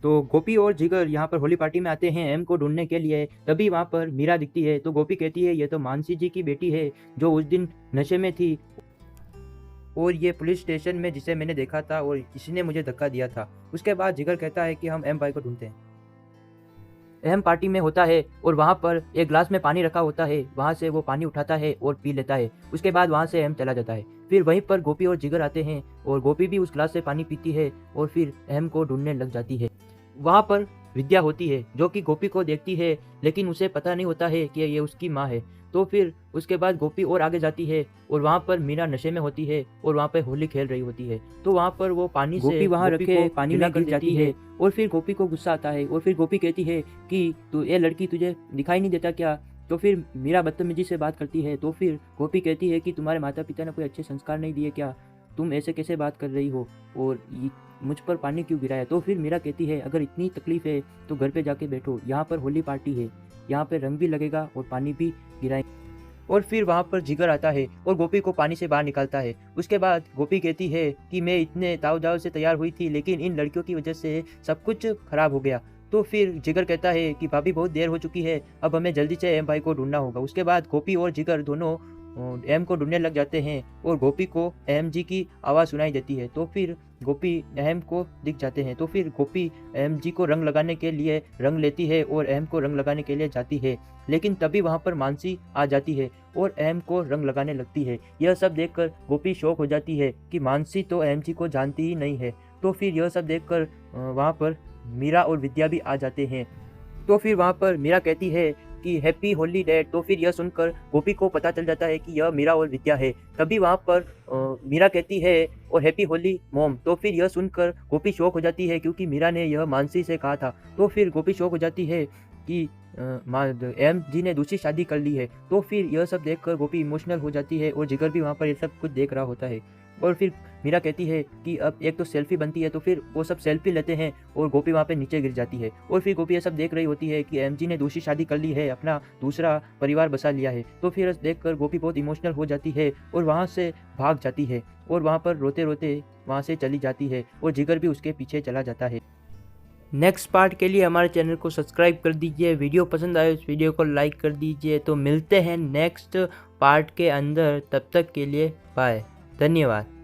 तो गोपी और जिगर यहाँ पर होली पार्टी में आते हैं एम को ढूंढने के लिए। तभी वहाँ पर मीरा दिखती है। तो गोपी कहती है ये तो मानसी जी की बेटी है जो उस दिन नशे में थी और ये पुलिस स्टेशन में जिसे मैंने देखा था और इसने मुझे धक्का दिया था। उसके बाद जिगर कहता है कि हम एम भाई को ढूंढते हैं। एम पार्टी में होता है और वहाँ पर एक ग्लास में पानी रखा होता है। वहाँ से वो पानी उठाता है और पी लेता है। उसके बाद वहाँ से एम चला जाता है। फिर वहीं पर गोपी और जिगर आते हैं और गोपी भी उस ग्लास से पानी पीती है और फिर एम को ढूंढने लग जाती है। वहाँ पर विद्या होती है जो कि गोपी को देखती है, लेकिन उसे पता नहीं होता है कि ये उसकी माँ है। तो फिर उसके बाद गोपी और आगे जाती है और वहाँ पर मीरा नशे में होती है और वहाँ पे होली खेल रही होती है। तो वहाँ पर वो पानी से गोपी वहाँ गोपी रखे को पानी गिला में कर गिर जाती देती है और फिर गोपी को गुस्सा आता है और फिर गोपी कहती है कि तू ये लड़की तुझे दिखाई नहीं देता क्या। तो फिर मीरा बदतमीजी से बात करती है। तो फिर गोपी कहती है कि तुम्हारे माता पिता ने कोई अच्छे संस्कार नहीं दिए क्या, तुम ऐसे कैसे बात कर रही हो और मुझ पर पानी क्यों गिराया। तो फिर मीरा कहती है अगर इतनी तकलीफ है तो घर पे जाके बैठो, यहाँ पर होली पार्टी है, यहाँ पे रंग भी लगेगा और पानी भी गिराएंगे। और फिर वहाँ पर जिगर आता है और गोपी को पानी से बाहर निकालता है। उसके बाद गोपी कहती है कि मैं इतने ताव जाव से तैयार हुई थी लेकिन इन लड़कियों की वजह से सब कुछ खराब हो गया। तो फिर जिगर कहता है कि भाभी बहुत देर हो चुकी है, अब हमें जल्दी से एम भाई को ढूंढना होगा। उसके बाद गोपी और जिगर दोनों एम को ढूंढने लग जाते हैं और गोपी को एम जी की आवाज़ सुनाई देती है। तो फिर गोपी एम को दिख जाते हैं। तो फिर गोपी एम जी को रंग लगाने के लिए रंग लेती है और एम को रंग लगाने के लिए जाती है, लेकिन तभी वहाँ पर मानसी आ जाती है और एम को रंग लगाने लगती है। यह सब देखकर गोपी शौक हो जाती है कि मानसी तो एम जी को जानती ही नहीं है। तो फिर यह सब देखकर वहाँ पर मीरा और विद्या भी आ जाते हैं। तो फिर वहाँ पर मीरा कहती है कि हैप्पी होली डैड। तो फिर यह सुनकर गोपी को पता चल जाता है कि यह मीरा और विद्या है। तभी वहाँ पर मीरा कहती है और हैप्पी होली मॉम। तो फिर यह सुनकर गोपी शौक हो जाती है क्योंकि मीरा ने यह मानसी से कहा था। तो फिर गोपी शौक हो जाती है कि एम जी ने दूसरी शादी कर ली है। तो फिर यह सब देखकर गोपी इमोशनल हो जाती है और जिगर भी वहाँ पर ये सब कुछ देख रहा होता है। और फिर मीरा कहती है कि अब एक तो सेल्फी बनती है। तो फिर वो सब सेल्फी लेते हैं और गोपी वहाँ पे नीचे गिर जाती है। और फिर गोपी ये सब देख रही होती है कि एमजी ने दूसरी शादी कर ली है, अपना दूसरा परिवार बसा लिया है। तो फिर देखकर गोपी बहुत इमोशनल हो जाती है और वहाँ से भाग जाती है और वहाँ पर रोते रोते वहाँ से चली जाती है और जिगर भी उसके पीछे चला जाता है। नेक्स्ट पार्ट के लिए हमारे चैनल को सब्सक्राइब कर दीजिए। वीडियो पसंद आए इस वीडियो को लाइक कर दीजिए। तो मिलते हैं नेक्स्ट पार्ट के अंदर, तब तक के लिए बाय, धन्यवाद।